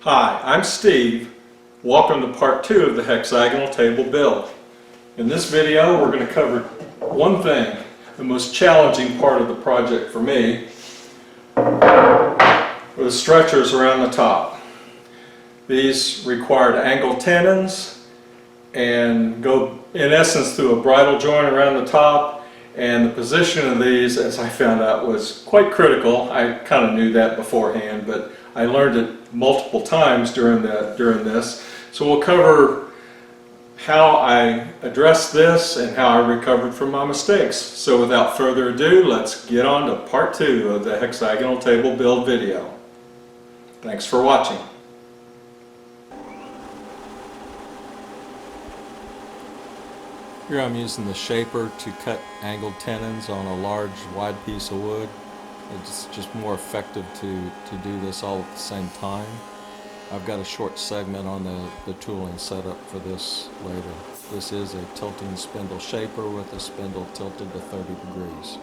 Hi, I'm Steve. Welcome to part 2 of the hexagonal table build. In this video we're going to cover one thing, the most challenging part of the project for me, were the stretchers around the top. These required angled tenons and go in essence through a bridle joint around the top, and the position of these, as I found out, was quite critical. I kind of knew that beforehand, but I learned it multiple times during this. So we'll cover how I addressed this and how I recovered from my mistakes. So without further ado, let's get on to part 2 of the hexagonal table build video. Thanks for watching. Here I'm using the shaper to cut angled tenons on a large wide piece of wood. It's just more effective to do this all at the same time. I've got a short segment on the tooling setup for this later. This is a tilting spindle shaper with a spindle tilted to 30 degrees.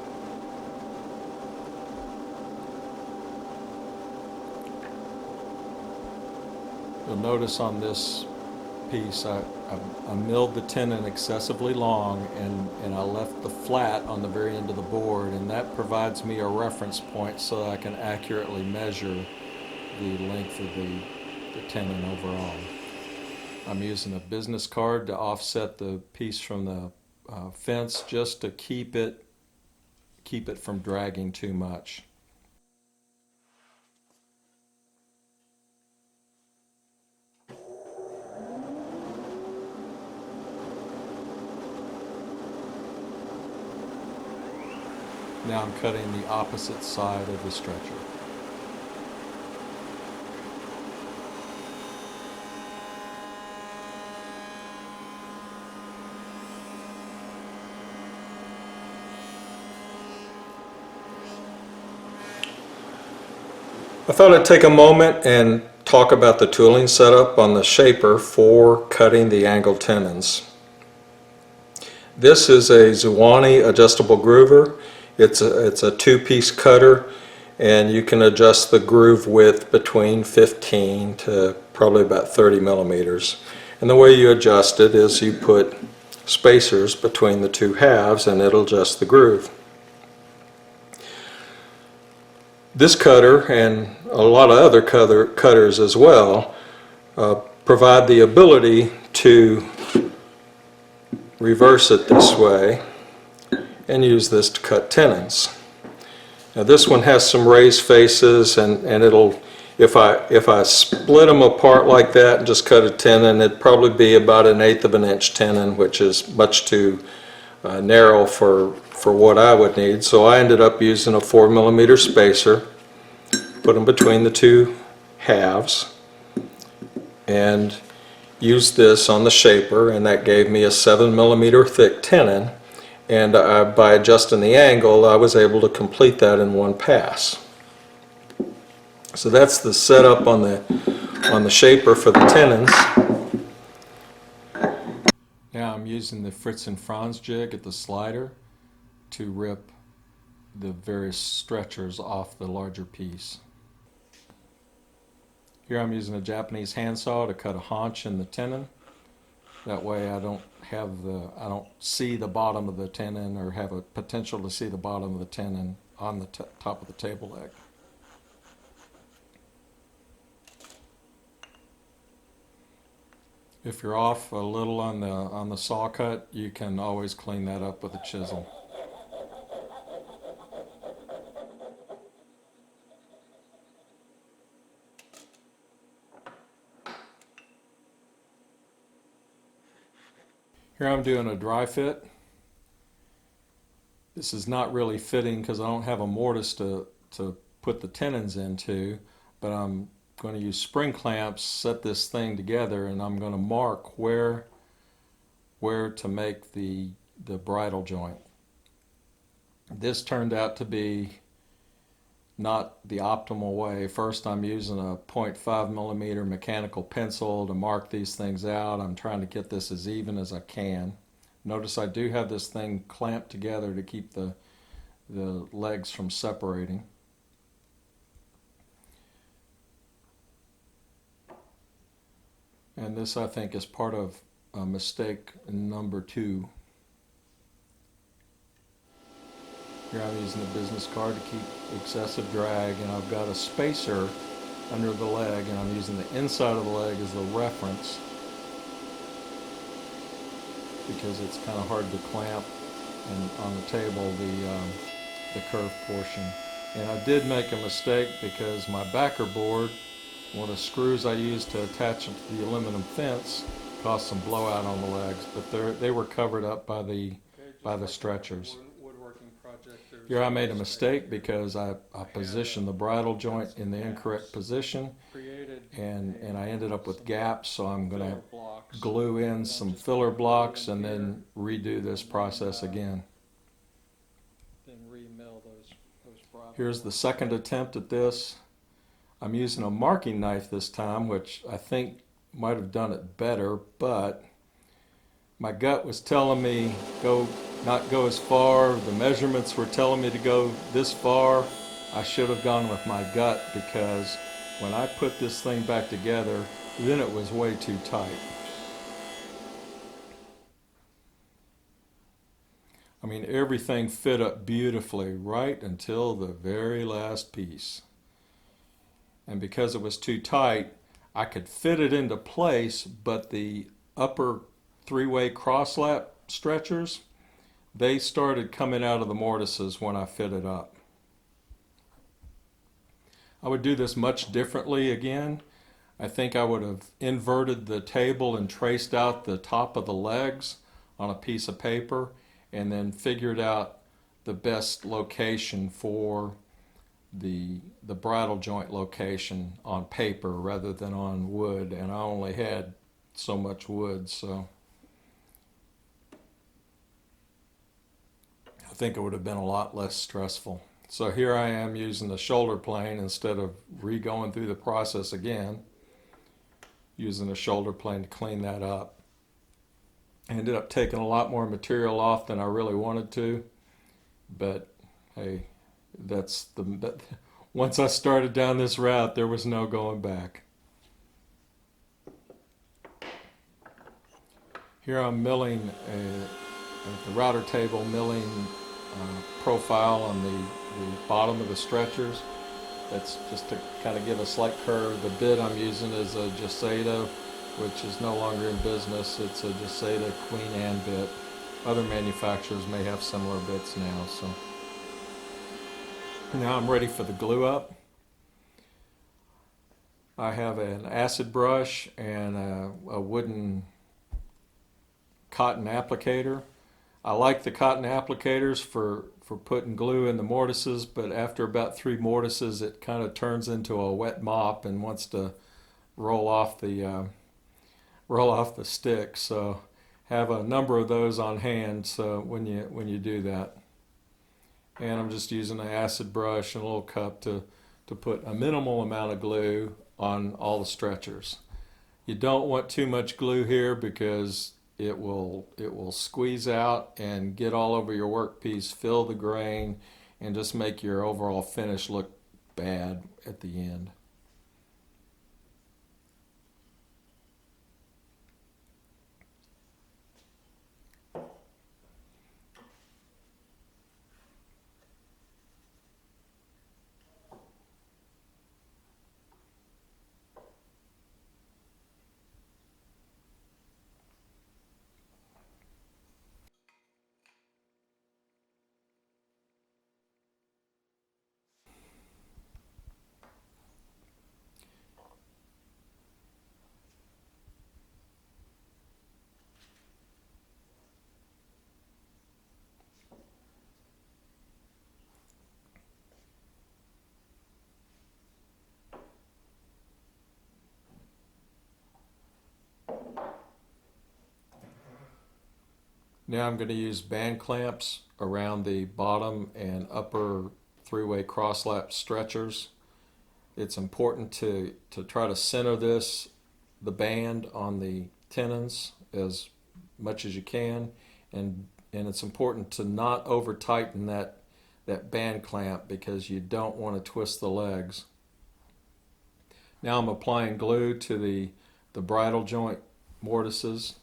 You'll notice on this piece I milled the tenon excessively long and I left the flat on the very end of the board, and that provides me a reference point so that I can accurately measure the length of the tenon overall. I'm using a business card to offset the piece from the fence just to keep it from dragging too much. Now I'm cutting the opposite side of the stretcher. I thought I'd take a moment and talk about the tooling setup on the shaper for cutting the angled tenons. This is a Zwanni adjustable groover. It's a two-piece cutter, and you can adjust the groove width between 15 to probably about 30 millimeters. And the way you adjust it is you put spacers between the two halves and it'll adjust the groove. This cutter and a lot of other cutters as well provide the ability to reverse it this way and use this to cut tenons. Now this one has some raised faces, and it'll, if I split them apart like that and just cut a tenon, it'd probably be about 1/8 of an inch tenon, which is much too narrow for what I would need. So I ended up using a 4mm spacer, put them between the two halves, and used this on the shaper, and that gave me a 7mm thick tenon. And by adjusting the angle, I was able to complete that in one pass. So that's the setup on the shaper for the tenons. Now I'm using the Fritz and Franz jig at the slider to rip the various stretchers off the larger piece. Here I'm using a Japanese handsaw to cut a haunch in the tenon. That way I don't see the bottom of the tenon, or have a potential to see the bottom of the tenon on the top of the table leg. If you're off a little on the saw cut, you can always clean that up with a chisel. Here I'm doing a dry fit. This is not really fitting because I don't have a mortise to put the tenons into, but I'm going to use spring clamps, set this thing together, and I'm going to mark where to make the bridle joint. This turned out to be not the optimal way. First, I'm using a 0.5mm mechanical pencil to mark these things out. I'm trying to get this as even as I can. Notice I do have this thing clamped together to keep the legs from separating. And this, I think, is part of mistake number 2. Here I'm using the business card to keep excessive drag, and I've got a spacer under the leg, and I'm using the inside of the leg as the reference because it's kind of hard to clamp and on the table the curved portion. And I did make a mistake because my backer board, one of the screws I used to attach it to the aluminum fence, caused some blowout on the legs, but they were covered up by the stretchers. Here I made a mistake because I positioned the bridle joint in the incorrect position, and I ended up with gaps, so I'm going to glue in some filler blocks and then redo this process again. Here's the second attempt at this. I'm using a marking knife this time, which I think might have done it better, but my gut was telling me not go as far. The measurements were telling me to go this far. I should have gone with my gut, because when I put this thing back together, then it was way too tight. I mean, everything fit up beautifully right until the very last piece. And because it was too tight, I could fit it into place, but the upper 3-way cross-lap stretchers, they started coming out of the mortises when I fit it up. I would do this much differently again. I think I would have inverted the table and traced out the top of the legs on a piece of paper, and then figured out the best location for the bridle joint location on paper rather than on wood, and I only had so much wood, so I think it would have been a lot less stressful. So here I am using the shoulder plane instead of re-going through the process again, using the shoulder plane to clean that up. I ended up taking a lot more material off than I really wanted to, but hey, once I started down this route, there was no going back. Here I'm milling at the router table, milling profile on the bottom of the stretchers. That's just to kind of give a slight curve. The bit I'm using is a Jaseda, which is no longer in business. It's a Jaseda Queen Anne bit. Other manufacturers may have similar bits now. So now I'm ready for the glue up. I have an acid brush and a wooden cotton applicator. I like the cotton applicators for putting glue in the mortises, but after about 3 mortises, it kind of turns into a wet mop and wants to roll off the stick. So have a number of those on hand so when you do that. And I'm just using an acid brush and a little cup to put a minimal amount of glue on all the stretchers. You don't want too much glue here because it will squeeze out and get all over your workpiece, fill the grain, and just make your overall finish look bad at the end. Now I'm going to use band clamps around the bottom and upper 3-way cross-lap stretchers. It's important to try to center the band on the tenons as much as you can, and it's important to not over tighten that band clamp because you don't want to twist the legs. Now I'm applying glue to the the bridle joint mortises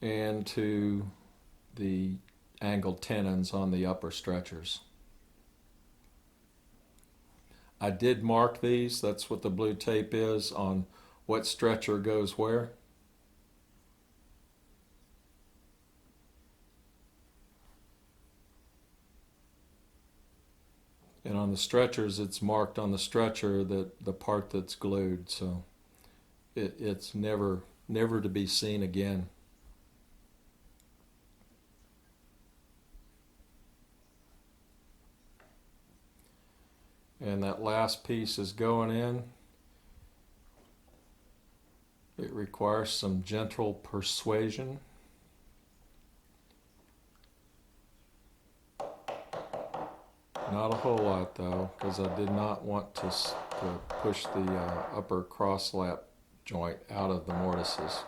and to the angled tenons on the upper stretchers. I did mark these, that's what the blue tape is, on what stretcher goes where. And on the stretchers, it's marked on the stretcher that the part that's glued, so it's never to be seen again. And that last piece is going in. It requires some gentle persuasion. Not a whole lot though, because I did not want to push the upper crosslap joint out of the mortises.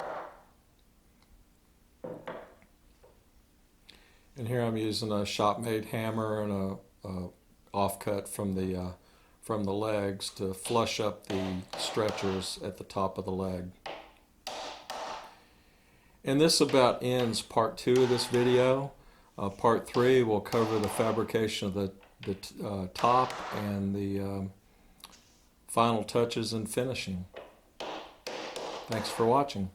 And here I'm using a shop-made hammer and a offcut from the legs to flush up the stretchers at the top of the leg. And this about ends part 2 of this video. Part 3 will cover the fabrication of the top and the final touches and finishing. Thanks for watching.